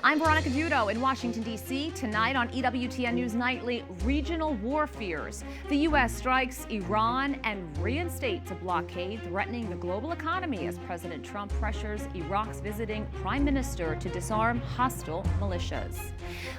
I'm Veronica Dudo in Washington, D.C. Tonight on EWTN News Nightly, regional war fears. The U.S. strikes Iran and reinstates a blockade threatening the global economy as President Trump pressures Iraq's visiting prime minister to disarm hostile militias.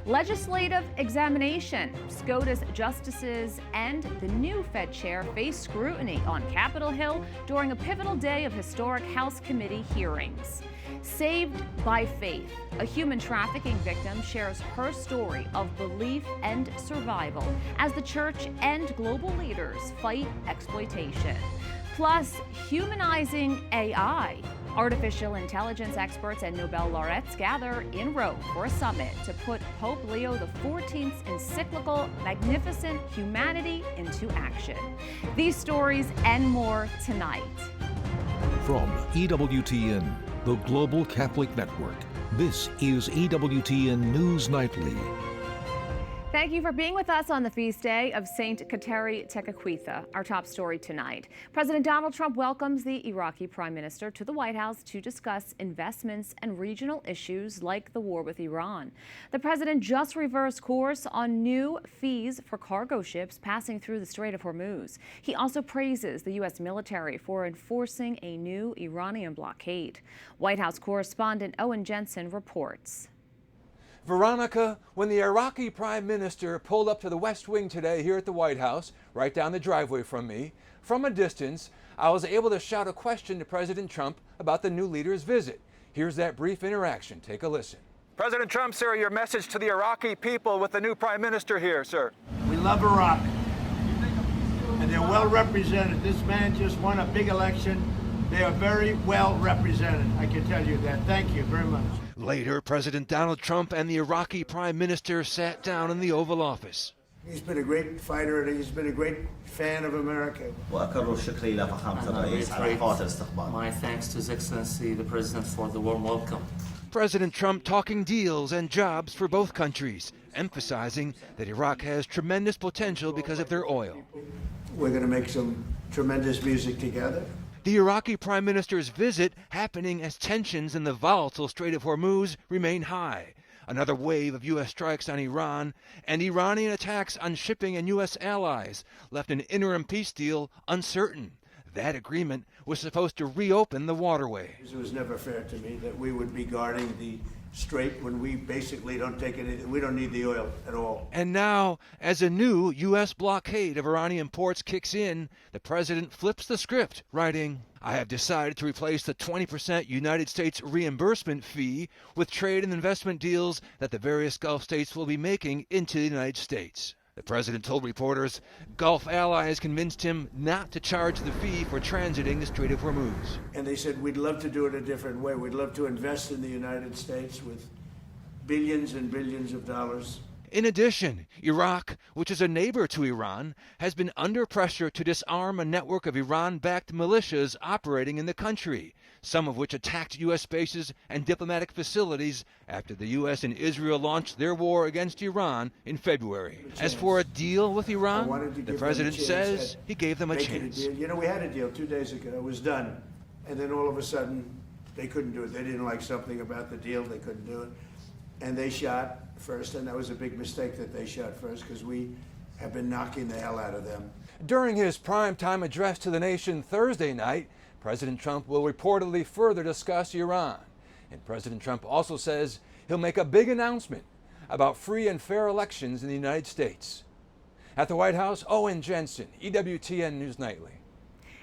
Legislative examination. SCOTUS justices and the new Fed chair face scrutiny on Capitol Hill during a pivotal day of historic House committee hearings. Saved by faith. A human trafficking victim shares her story of belief and survival as the church and global leaders fight exploitation. Plus, humanizing AI. Artificial intelligence experts and Nobel laureates gather in Rome for a summit to put Pope Leo XIV's encyclical Magnificent Humanity into action. These stories and more tonight. From EWTN, the Global Catholic Network, this is EWTN News Nightly. Thank you for being with us on the feast day of Saint Kateri Tekakwitha. Our top story tonight. President Donald Trump welcomes the Iraqi Prime Minister to the White House to discuss investments and regional issues like the war with Iran. The president just reversed course on new fees for cargo ships passing through the Strait of Hormuz. He also praises the U.S. military for enforcing a new Iranian blockade. White House correspondent Owen Jensen reports. Veronica, when the Iraqi Prime Minister pulled up to the West Wing today here at the White House, right down the driveway from me, from a distance, I was able to shout a question to President Trump about the new leader's visit. Here's that brief interaction. Take a listen. President Trump, sir, your message to the Iraqi people with the new Prime Minister here, sir. We love Iraq, and they're well represented. This man just won a big election. They are very well represented. I can tell you that. Thank you very much. Later, President Donald Trump and the Iraqi Prime Minister sat down in the Oval Office. He's been a great fighter and he's been a great fan of America. My thanks to His Excellency the President for the warm welcome. President Trump talking deals and jobs for both countries, emphasizing that Iraq has tremendous potential because of their oil. We're going to make some tremendous music together. The Iraqi Prime Minister's visit happening as tensions in the volatile Strait of Hormuz remain high. Another wave of U.S. strikes on Iran and Iranian attacks on shipping and U.S. allies left an interim peace deal uncertain. That agreement was supposed to reopen the waterway. It was never fair to me that we would be guarding the strait when we basically don't take anything. We don't need the oil at all. And now, as a new U.S. blockade of Iranian ports kicks in, the president flips the script, writing, I have decided to replace the 20% United States reimbursement fee with trade and investment deals that the various Gulf states will be making into the United States. The president told reporters Gulf allies convinced him not to charge the fee for transiting the Strait of Hormuz. And they said, we'd love to do it a different way. We'd love to invest in the United States with billions and billions of dollars. In addition, Iraq, which is a neighbor to Iran, has been under pressure to disarm a network of Iran-backed militias operating in the country, some of which attacked U.S. bases and diplomatic facilities after the U.S. and Israel launched their war against Iran in February. As for a deal with Iran, the president says he gave them a chance. You know, we had a deal 2 days ago. It was done. And then all of a sudden, they couldn't do it. They didn't like something about the deal. They couldn't do it. And they shot first, and that was a big mistake that they shot first because we have been knocking the hell out of them. During his primetime address to the nation Thursday night, President Trump will reportedly further discuss Iran. And President Trump also says he'll make a big announcement about free and fair elections in the United States. At the White House, Owen Jensen, EWTN News Nightly.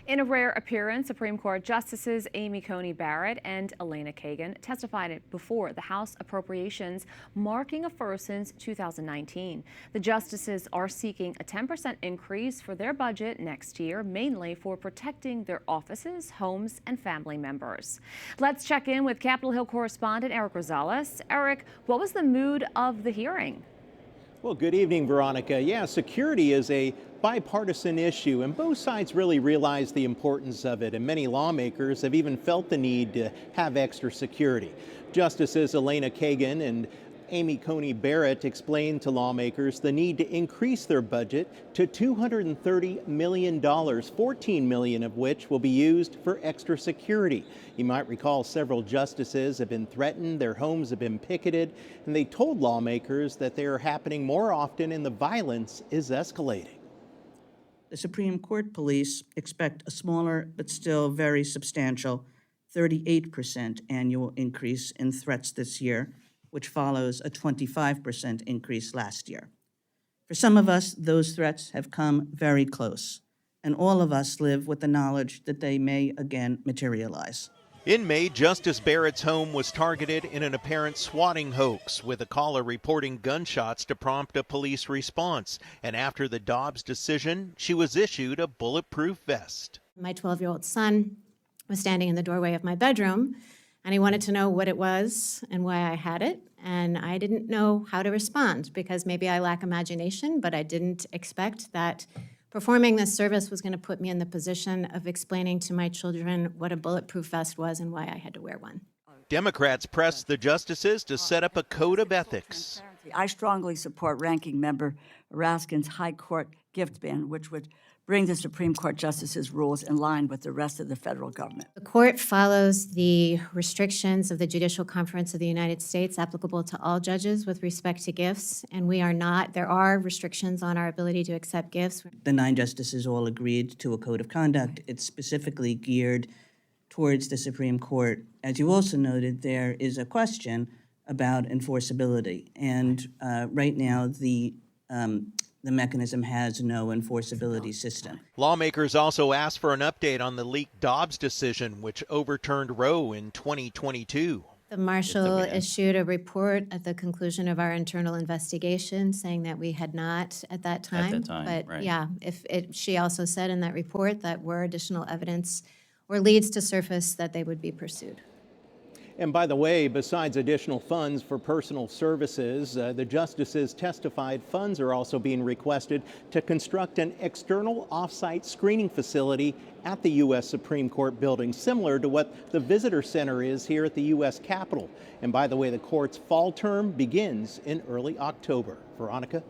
In a rare appearance, Supreme Court Justices Amy Coney Barrett and Elena Kagan testified before the House Appropriations, marking a first since 2019. The justices are seeking a 10% increase for their budget next year, mainly for protecting their offices, homes, and family members. Let's check in with Capitol Hill correspondent Eric Rosales. Eric, what was the mood of the hearing? Well, good evening, Veronica. Yeah, security is a bipartisan issue, and both sides really realize the importance of it, and many lawmakers have even felt the need to have extra security. Justices Elena Kagan and Amy Coney Barrett explained to lawmakers the need to increase their budget to $230 million, $14 million of which will be used for extra security. You might recall several justices have been threatened, their homes have been picketed, and they told lawmakers that they are happening more often and the violence is escalating. The Supreme Court police expect a smaller but still very substantial 38% annual increase in threats this year, which follows a 25% increase last year. For some of us, those threats have come very close, and all of us live with the knowledge that they may again materialize. In May, Justice Barrett's home was targeted in an apparent swatting hoax, with a caller reporting gunshots to prompt a police response. And after the Dobbs decision, she was issued a bulletproof vest. My 12-year-old son was standing in the doorway of my bedroom, and he wanted to know what it was and why I had it. And I didn't know how to respond because maybe I lack imagination, but I didn't expect that performing this service was going to put me in the position of explaining to my children what a bulletproof vest was and why I had to wear one. Democrats pressed the justices to set up a code of ethics. I strongly support Ranking Member Raskin's High Court gift ban, which would bring the Supreme Court justices' rules in line with the rest of the federal government. The court follows the restrictions of the Judicial Conference of the United States applicable to all judges with respect to gifts, and we are not. There are restrictions on our ability to accept gifts. The 9 justices all agreed to a code of conduct. It's specifically geared towards the Supreme Court. As you also noted, there is a question about enforceability, and right now the mechanism has no enforceability system. Lawmakers also asked for an update on the leaked Dobbs decision, which overturned Roe in 2022. The marshal issued a report at the conclusion of our internal investigation saying that we had not at that time. But right. yeah, she also said in that report that were additional evidence or leads to surface that they would be pursued. And by the way, besides additional funds for personal services, the justices testified funds are also being requested to construct an external off-site screening facility at the U.S. Supreme Court building, similar to what the Visitor Center is here at the U.S. Capitol. And by the way, the court's fall term begins in early October. Veronica?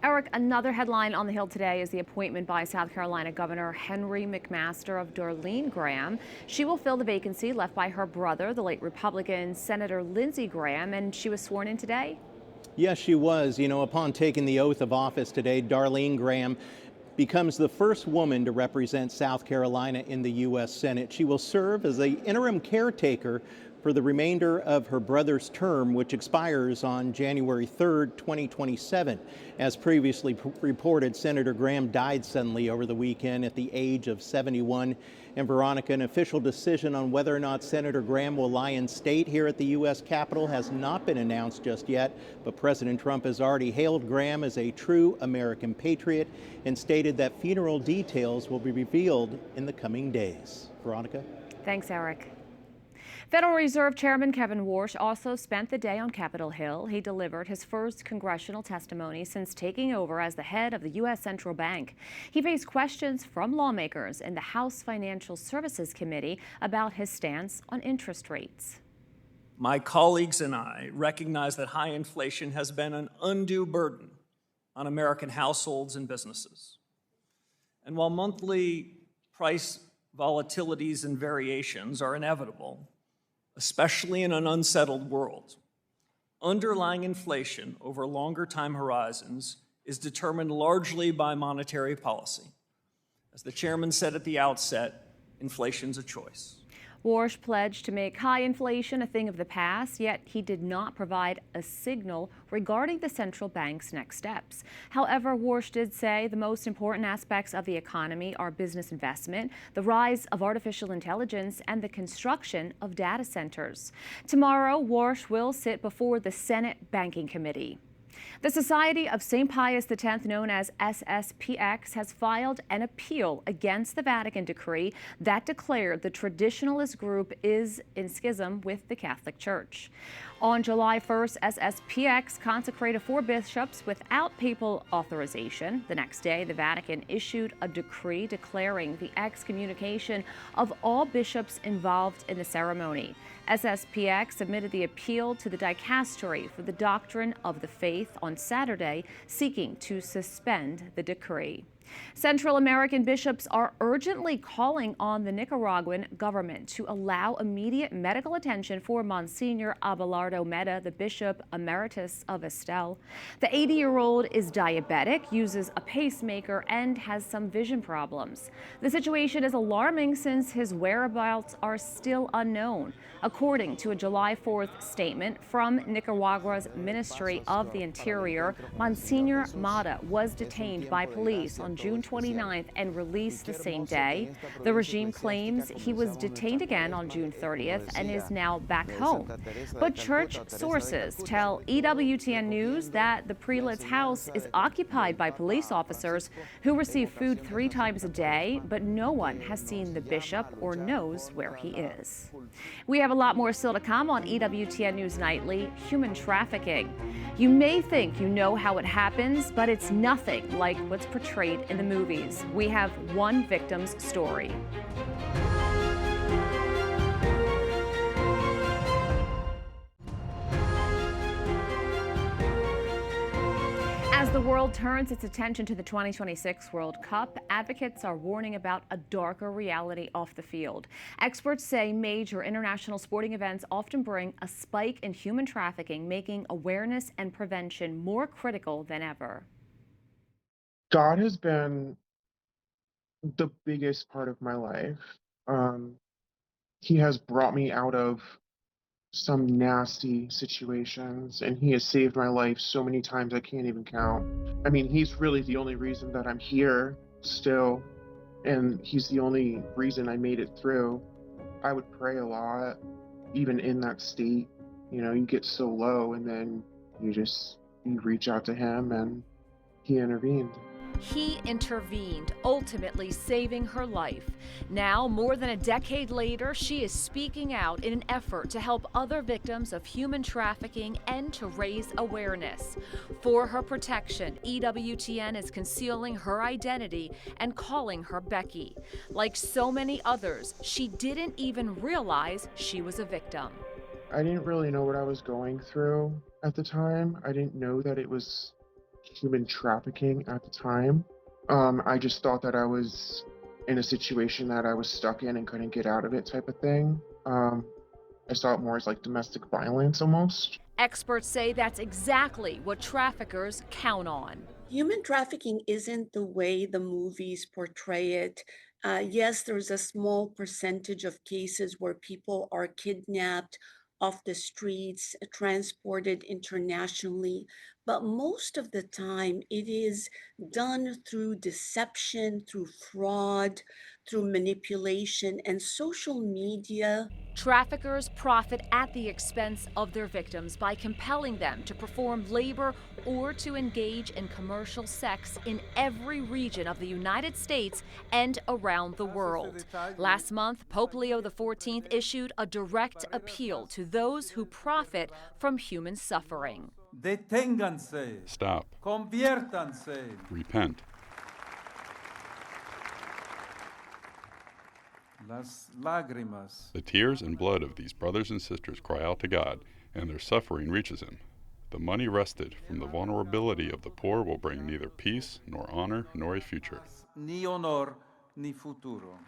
Eric, another headline on the Hill today is the appointment by South Carolina Governor Henry McMaster of Darlene Graham. She will fill the vacancy left by her brother, the late Republican Senator Lindsey Graham, and she was sworn in today. Yes, she was. You know, upon taking the oath of office today, Darlene Graham becomes the first woman to represent South Carolina in the U.S. Senate. She will serve as the interim caretaker for the remainder of her brother's term, which expires on January 3rd, 2027. As previously reported, Senator Graham died suddenly over the weekend at the age of 71. And Veronica, an official decision on whether or not Senator Graham will lie in state here at the U.S. Capitol has not been announced just yet, but President Trump has already hailed Graham as a true American patriot and stated that funeral details will be revealed in the coming days. Veronica? Thanks, Eric. Federal Reserve Chairman Kevin Warsh also spent the day on Capitol Hill. He delivered his first congressional testimony since taking over as the head of the U.S. Central Bank. He faced questions from lawmakers in the House Financial Services Committee about his stance on interest rates. My colleagues and I recognize that high inflation has been an undue burden on American households and businesses. And while monthly price volatilities and variations are inevitable, especially in an unsettled world, underlying inflation over longer time horizons is determined largely by monetary policy. As the chairman said at the outset, inflation's a choice. Warsh pledged to make high inflation a thing of the past, yet he did not provide a signal regarding the central bank's next steps. However, Warsh did say the most important aspects of the economy are business investment, the rise of artificial intelligence, and the construction of data centers. Tomorrow, Warsh will sit before the Senate Banking Committee. The Society of St. Pius X, known as SSPX, has filed an appeal against the Vatican decree that declared the traditionalist group is in schism with the Catholic Church. On July 1st, SSPX consecrated 4 bishops without papal authorization. The next day, the Vatican issued a decree declaring the excommunication of all bishops involved in the ceremony. SSPX submitted the appeal to the Dicastery for the Doctrine of the Faith on Saturday, seeking to suspend the decree. Central American bishops are urgently calling on the Nicaraguan government to allow immediate medical attention for Monsignor Abelardo Meda, the Bishop Emeritus of Estel. The 80-year-old is diabetic, uses a pacemaker, and has some vision problems. The situation is alarming since his whereabouts are still unknown. According to a July 4th statement from Nicaragua's Ministry of the Interior, Monsignor Meda was detained by police on June 29th and released the same day. The regime claims he was detained again on June 30th and is now back home. But church sources tell EWTN News that the prelate's house is occupied by police officers who receive food 3 times a day, but no one has seen the bishop or knows where he is. We have a lot more still to come on EWTN News Nightly. Human trafficking. You may think you know how it happens, but it's nothing like what's portrayed in the movies. We have one victim's story. As the world turns its attention to the 2026 World Cup, advocates are warning about a darker reality off the field. Experts say major international sporting events often bring a spike in human trafficking, making awareness and prevention more critical than ever. God has been the biggest part of my life. He has brought me out of some nasty situations, and he has saved my life so many times I can't even count. I mean, he's really the only reason that I'm here still, and he's the only reason I made it through. I would pray a lot, even in that state. You know, you get so low, and then you reach out to him, and he intervened. He intervened, ultimately saving her life. Now, more than a decade later, she is speaking out in an effort to help other victims of human trafficking and to raise awareness. For her protection, EWTN is concealing her identity and calling her Becky. Like so many others, she didn't even realize she was a victim. I didn't really know what I was going through at the time. I didn't know that it was human trafficking at the time. I just thought that I was in a situation that I was stuck in and couldn't get out of it type of thing. I saw it more as like domestic violence almost. Experts say that's exactly what traffickers count on. Human trafficking isn't the way the movies portray it. Yes, there's a small percentage of cases where people are kidnapped off the streets, transported internationally, but most of the time it is done through deception, through fraud, through manipulation and social media. Traffickers profit at the expense of their victims by compelling them to perform labor or to engage in commercial sex in every region of the United States and around the world. Last month, Pope Leo XIV issued a direct appeal to those who profit from human suffering. Deténganse. Stop. Conviértanse. Repent. Las lágrimas. The tears and blood of these brothers and sisters cry out to God, and their suffering reaches him. The money wrested from the vulnerability of the poor will bring neither peace, nor honor, nor a future. Ni honor, ni futuro.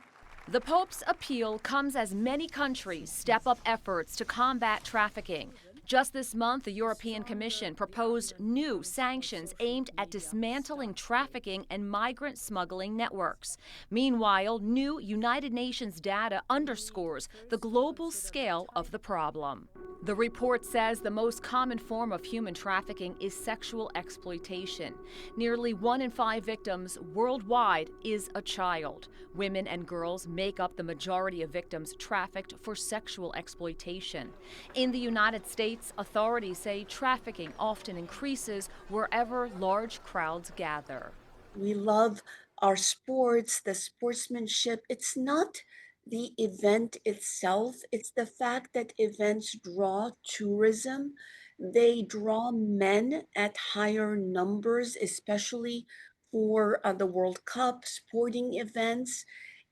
The Pope's appeal comes as many countries step up efforts to combat trafficking. Just this month, the European Commission proposed new sanctions aimed at dismantling trafficking and migrant smuggling networks. Meanwhile, new United Nations data underscores the global scale of the problem. The report says the most common form of human trafficking is sexual exploitation. Nearly 1 in 5 victims worldwide is a child. Women and girls make up the majority of victims trafficked for sexual exploitation. In the United States, authorities say trafficking often increases wherever large crowds gather. We love our sports, the sportsmanship. It's not the event itself. It's the fact that events draw tourism. They draw men at higher numbers, especially for the World Cup, sporting events.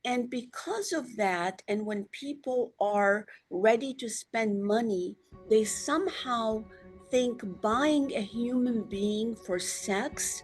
And because of that, and when people are ready to spend money, they somehow think buying a human being for sex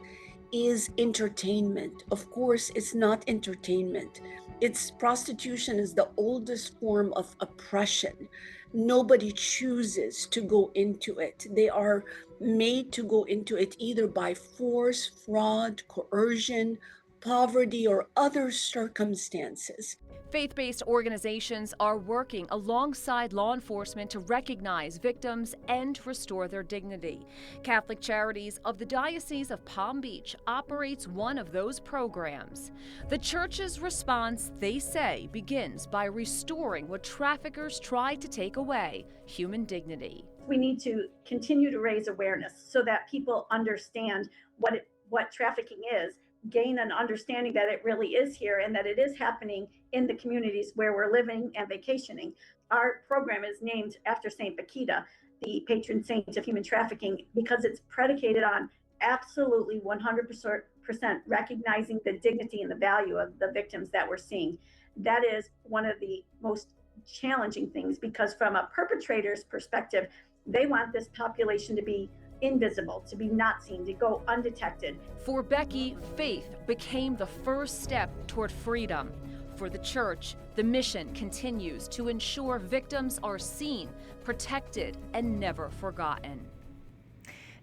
is entertainment. Of course, it's not entertainment. It's prostitution is the oldest form of oppression. Nobody chooses to go into it. They are made to go into it either by force, fraud, coercion, poverty, or other circumstances. Faith-based organizations are working alongside law enforcement to recognize victims and restore their dignity. Catholic Charities of the Diocese of Palm Beach operates one of those programs. The church's response, they say, begins by restoring what traffickers tried to take away: human dignity. We need to continue to raise awareness so that people understand what trafficking is, gain an understanding that it really is here and that it is happening in the communities where we're living and vacationing. Our program is named after Saint Bakita, the patron saint of human trafficking, because it's predicated on absolutely 100% recognizing the dignity and the value of the victims that we're seeing. That is one of the most challenging things, because from a perpetrator's perspective, they want this population to be invisible, to be not seen, to go undetected. For Becky, faith became the first step toward freedom. For the church, the mission continues to ensure victims are seen, protected, and never forgotten.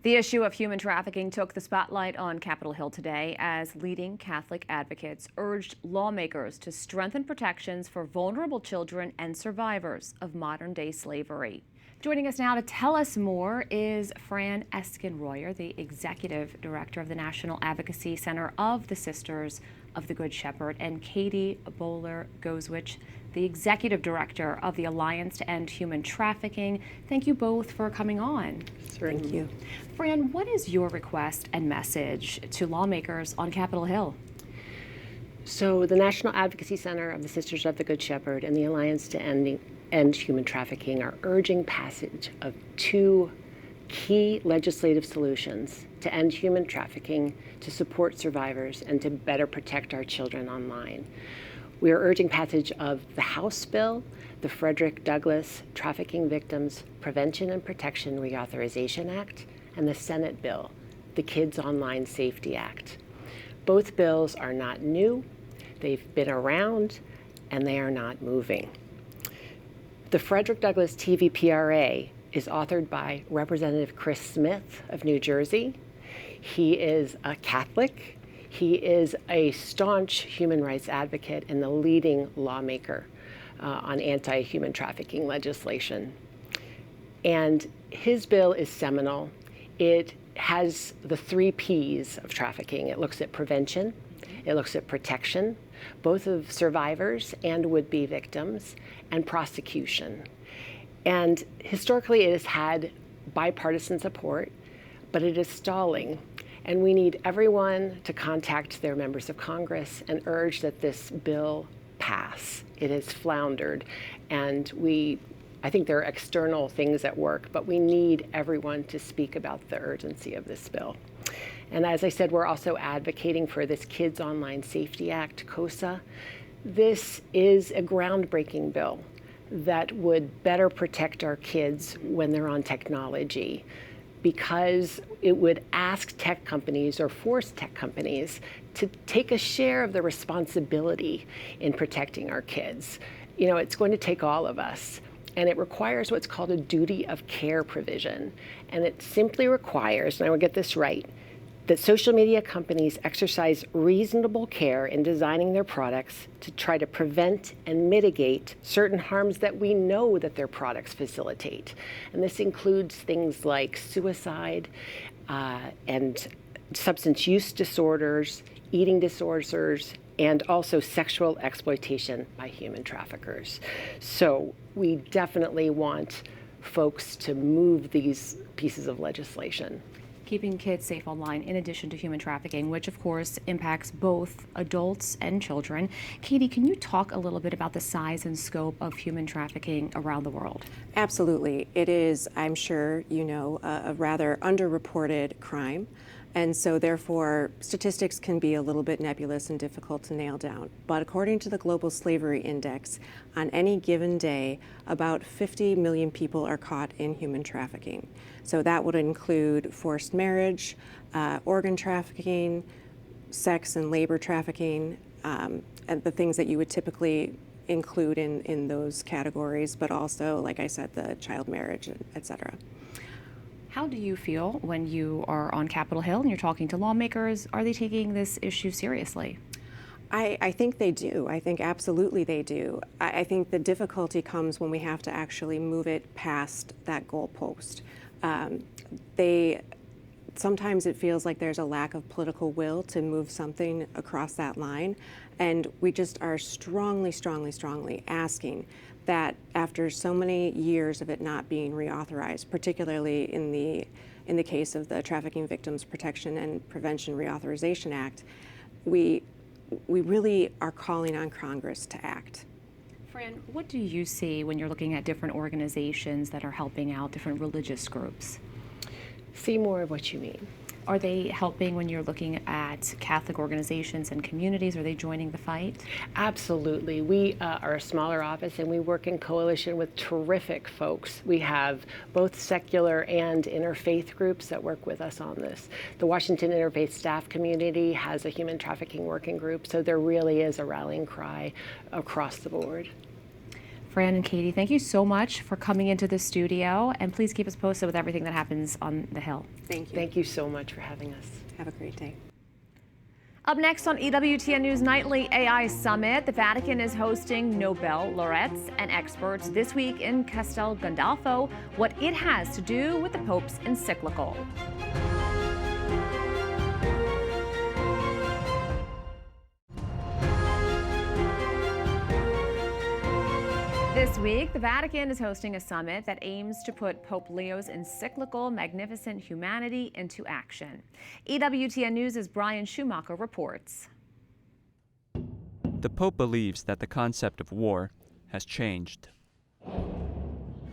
The issue of human trafficking took the spotlight on Capitol Hill today as leading Catholic advocates urged lawmakers to strengthen protections for vulnerable children and survivors of modern-day slavery. Joining us now to tell us more is Fran Eskin-Royer, the Executive Director of the National Advocacy Center of the Sisters of the Good Shepherd, and Katie Bowler-Gozwich, the Executive Director of the Alliance to End Human Trafficking. Thank you both for coming on. Thank you. Fran, what is your request and message to lawmakers on Capitol Hill? So the National Advocacy Center of the Sisters of the Good Shepherd and the Alliance to End Human Trafficking are urging passage of two key legislative solutions to end human trafficking, to support survivors, and to better protect our children online. We are urging passage of the House bill, the Frederick Douglass Trafficking Victims Prevention and Protection Reauthorization Act, and the Senate bill, the Kids Online Safety Act. Both bills are not new, they've been around, and they are not moving. The Frederick Douglass TVPRA is authored by Representative Chris Smith of New Jersey. He is a Catholic. He is a staunch human rights advocate and the leading lawmaker on anti-human trafficking legislation. And his bill is seminal. It has the 3 Ps of trafficking. It looks at prevention, it looks at protection, both of survivors and would-be victims, and prosecution. And historically, it has had bipartisan support, but it is stalling. And we need everyone to contact their members of Congress and urge that this bill pass. It has floundered, and I think there are external things at work, but we need everyone to speak about the urgency of this bill. And as I said, we're also advocating for this Kids Online Safety Act, KOSA. This is a groundbreaking bill that would better protect our kids when they're on technology, because it would ask tech companies or force tech companies to take a share of the responsibility in protecting our kids. You know, it's going to take all of us. And it requires what's called a duty of care provision. And it simply requires, and I will get this right, that social media companies exercise reasonable care in designing their products to try to prevent and mitigate certain harms that we know that their products facilitate. And this includes things like suicide and substance use disorders, eating disorders, and also sexual exploitation by human traffickers. So we definitely want folks to move these pieces of legislation. keeping kids safe online in addition to human trafficking, which of course impacts both adults and children. Katie, can you talk a little bit about the size and scope of human trafficking around the world? Absolutely. It is, I'm sure you know, a rather underreported crime. And so therefore, statistics can be a little bit nebulous and difficult to nail down. But according to the Global Slavery Index, on any given day, about 50 million people are caught in human trafficking. So that would include forced marriage, organ trafficking, sex and labor trafficking, and the things that you would typically include in those categories, but also, like I said, the child marriage, et cetera. How do you feel when you are on Capitol Hill and you're talking to lawmakers? Are they taking this issue seriously? I think they do. I think absolutely they do. I think the difficulty comes when we have to actually move it past that goalpost. Sometimes it feels like there's a lack of political will to move something across that line, and we just are strongly, strongly, strongly asking that after so many years of it not being reauthorized, particularly in the case of the Trafficking Victims Protection and Prevention Reauthorization Act, we really are calling on Congress to act. Fran, what do you see when you're looking at different organizations that are helping out different religious groups? See more of what you mean. Are they helping when you're looking at Catholic organizations and communities? Are they joining the fight? Absolutely. We are a smaller office and we work in coalition with terrific folks. We have both secular and interfaith groups that work with us on this. The Washington Interfaith Staff Community has a human trafficking working group, so there really is a rallying cry across the board. Fran and Katie, thank you so much for coming into the studio, and please keep us posted with everything that happens on the Hill. Thank you. Thank you so much for having us. Have a great day. Up next on EWTN News Nightly AI Summit, the Vatican is hosting Nobel laureates and experts this week in Castel Gandolfo, what it has to do with the Pope's encyclical. This week, the Vatican is hosting a summit that aims to put Pope Leo's encyclical Magnificent Humanity into action. EWTN News' Brian Schumacher reports. The Pope believes that the concept of war has changed.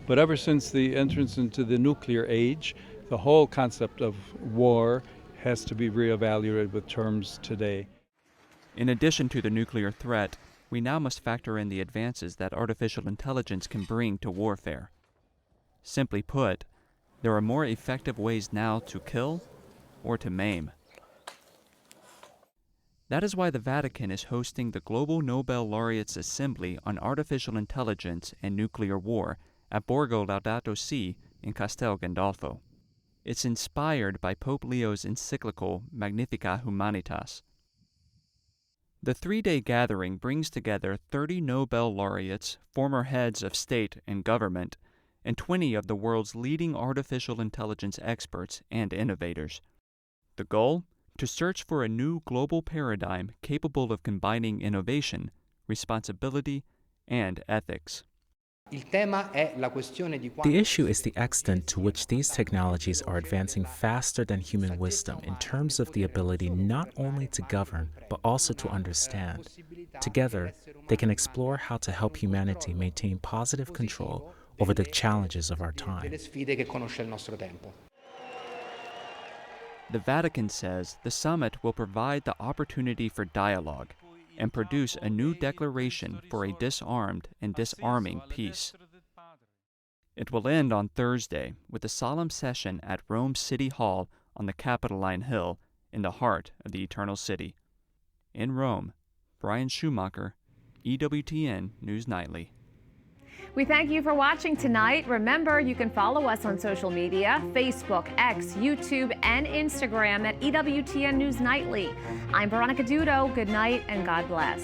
But ever since the entrance into the nuclear age, the whole concept of war has to be reevaluated with terms today. In addition to the nuclear threat, we now must factor in the advances that artificial intelligence can bring to warfare. Simply put, there are more effective ways now to kill or to maim. That is why the Vatican is hosting the Global Nobel Laureates Assembly on Artificial Intelligence and Nuclear War at Borgo Laudato Si in Castel Gandolfo. It's inspired by Pope Leo's encyclical Magnificat Humanitas. The three-day gathering brings together 30 Nobel laureates, former heads of state and government, and 20 of the world's leading artificial intelligence experts and innovators. The goal? To search for a new global paradigm capable of combining innovation, responsibility, and ethics. The issue is the extent to which these technologies are advancing faster than human wisdom in terms of the ability not only to govern, but also to understand. Together, they can explore how to help humanity maintain positive control over the challenges of our time. The Vatican says the summit will provide the opportunity for dialogue and produce a new declaration for a disarmed and disarming peace. It will end on Thursday with a solemn session at Rome City Hall on the Capitoline Hill in the heart of the Eternal City. In Rome, Brian Schumacher, EWTN News Nightly. We thank you for watching tonight. Remember, you can follow us on social media, Facebook, X, YouTube, and Instagram at EWTN News Nightly. I'm Veronica Dudo. Good night and God bless.